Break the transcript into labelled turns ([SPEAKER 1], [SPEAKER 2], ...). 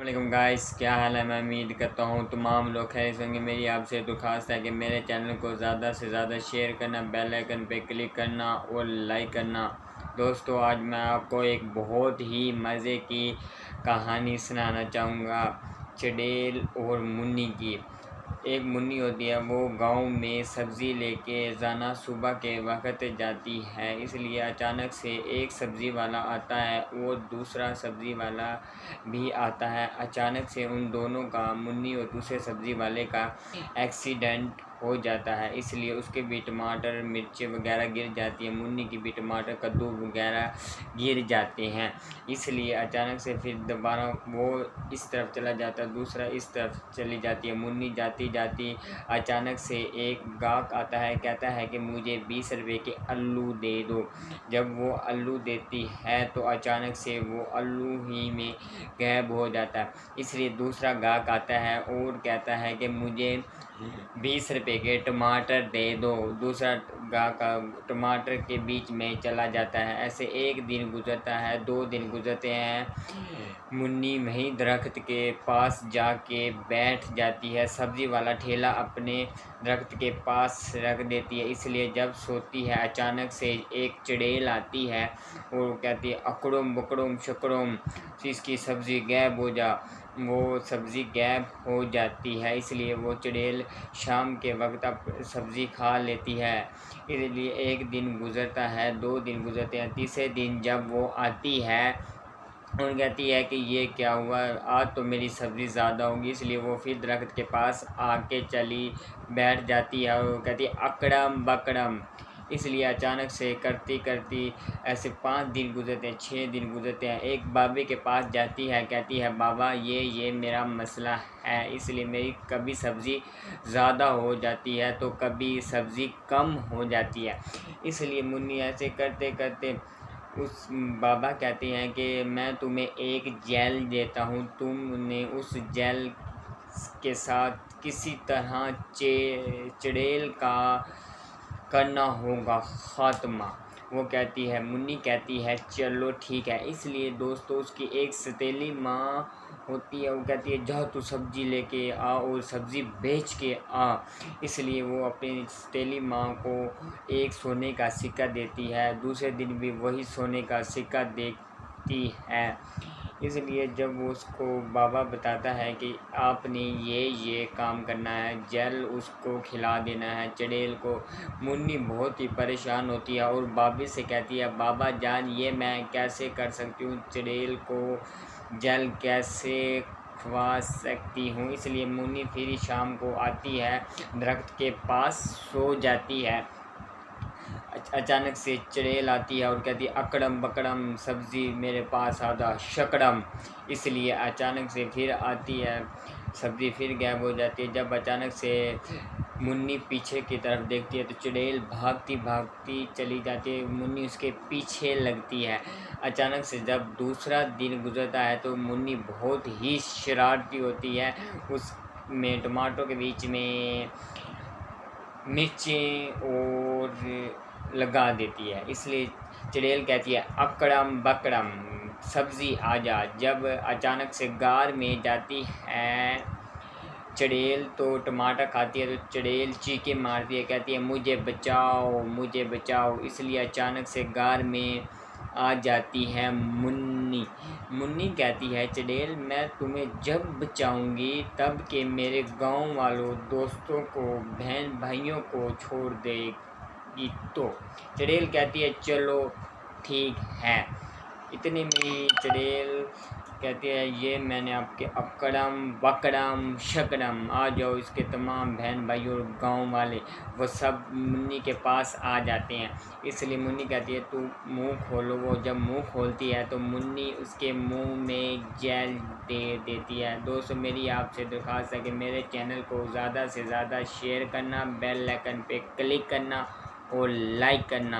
[SPEAKER 1] वालेकुम गाइस, क्या हाल है। मैं उम्मीद करता हूँ तमाम लोग खैरियत होंगे। मेरी आपसे दरख्वास्त है कि मेरे चैनल को ज़्यादा से ज़्यादा शेयर करना, बेल आइकन पे क्लिक करना और लाइक करना। दोस्तों, आज मैं आपको एक बहुत ही मज़े की कहानी सुनाना चाहूँगा, चुड़ैल और मुन्नी की। एक मुन्नी होती है, वो गांव में सब्ज़ी लेके रोज़ाना सुबह के वक्त जाती है। इसलिए अचानक से एक सब्ज़ी वाला आता है और दूसरा सब्ज़ी वाला भी आता है। अचानक से उन दोनों का, मुन्नी और दूसरे सब्ज़ी वाले का, एक्सीडेंट हो जाता है। इसलिए उसके भी टमाटर, मिर्ची वगैरह गिर जाती है। मुन्नी की भी टमाटर, कद्दू वगैरह गिर जाते हैं। इसलिए अचानक से फिर दोबारा वो इस तरफ चला जाता है, दूसरा इस तरफ चली जाती है। मुन्नी जाती जाती अचानक से एक गाहक आता है, कहता है कि मुझे 20 रुपये के आलू दे दो। जब वो आलू देती है तो अचानक से वो आलू ही में गायब हो जाता है। इसलिए दूसरा गाहक आता है और कहता है कि मुझे 20 रुपये के टमाटर दे दो। दूसरा गाहक टमाटर के बीच में चला जाता है। ऐसे एक दिन गुजरता है, 2 दिन गुजरते हैं। मुन्नी वहीं दरख्त के पास जाके बैठ जाती है। सब्ज़ी वाला ठेला अपने दरख्त के पास रख देती है। इसलिए जब सोती है, अचानक से एक चुड़ैल आती है और कहती है, अकड़ुम बकड़ुम शकड़ुम, इसकी सब्ज़ी गायब हो जा। वो सब्ज़ी गायब हो जाती है। इसलिए वो चुड़ैल शाम के वक्त अब सब्ज़ी खा लेती है। इसलिए एक दिन गुज़रता है, 2 दिन गुज़रते हैं। तीसरे दिन जब वो आती है और कहती है कि ये क्या हुआ, आज तो मेरी सब्ज़ी ज़्यादा होगी। इसलिए वो फिर दरख्त के पास आके चली बैठ जाती है और कहती है, अकड़म बकड़म। इसलिए अचानक से करती करती ऐसे 5 दिन गुजरते हैं, 6 दिन गुजरते हैं। एक बाबे के पास जाती है, कहती है, बाबा ये मेरा मसला है। इसलिए मेरी कभी सब्ज़ी ज़्यादा हो जाती है तो कभी सब्ज़ी कम हो जाती है। इसलिए मुन्नी ऐसे करते करते उस बाबा कहते हैं कि मैं तुम्हें एक जेल देता हूँ, तुमने उस जेल के साथ किसी तरह चुड़ैल का करना होगा ख़ात्मा। वो कहती है, मुन्नी कहती है, चलो ठीक है। इसलिए दोस्तों, उसकी एक सतीली माँ होती है, वो कहती है, जा तू सब्ज़ी लेके आ और सब्ज़ी बेच के आ। इसलिए वो अपनी सतीली माँ को एक सोने का सिक्का देती है। दूसरे दिन भी वही सोने का सिक्का देती है। इसलिए जब वो उसको बाबा बताता है कि आपने ये काम करना है, जेल उसको खिला देना है चुड़ैल को, मुन्नी बहुत ही परेशान होती है और बाबे से कहती है, बाबा जान, ये मैं कैसे कर सकती हूँ, चुड़ैल को जेल कैसे खवा सकती हूँ। इसलिए मुन्नी फिर शाम को आती है, दरख्त के पास सो जाती है। अचानक से चुड़ैल आती है और कहती है, अकड़म बकड़म, सब्ज़ी मेरे पास आधा शकड़म। इसलिए अचानक से फिर आती है, सब्ज़ी फिर गायब हो जाती है। जब अचानक से मुन्नी पीछे की तरफ देखती है तो चुड़ैल भागती भागती चली जाती है। मुन्नी उसके पीछे लगती है। अचानक से जब दूसरा दिन गुजरता है तो मुन्नी बहुत ही शरारती होती है। उसमें टमाटरों के बीच में मिर्चें और लगा देती है। इसलिए चुड़ैल कहती है, अकड़म बकड़म, सब्ज़ी आ जा। जब अचानक से गार में जाती है चुड़ैल तो टमाटर खाती है तो चुड़ैल चीखें मारती है, कहती है, मुझे बचाओ मुझे बचाओ। इसलिए अचानक से गार में आ जाती है मुन्नी। मुन्नी कहती है, चुड़ैल, मैं तुम्हें जब बचाऊंगी तब के मेरे गांव वालों, दोस्तों को, बहन भाइयों को छोड़ देगी। तो चुड़ैल कहती है, चलो ठीक है। इतने में चुड़ैल कहती है, ये मैंने आपके अकड़म बकड़म शकड़म, आ जाओ। इसके तमाम बहन भाई और गाँव वाले वो सब मुन्नी के पास आ जाते हैं। इसलिए मुन्नी कहती है, तू मुंह खोलो। वो जब मुंह खोलती है तो मुन्नी उसके मुंह में जेल दे देती है। दोस्तों, मेरी आपसे दरख्वास्त है कि मेरे चैनल को ज़्यादा से ज़्यादा शेयर करना, बेल आइकन पे क्लिक करना और लाइक करना।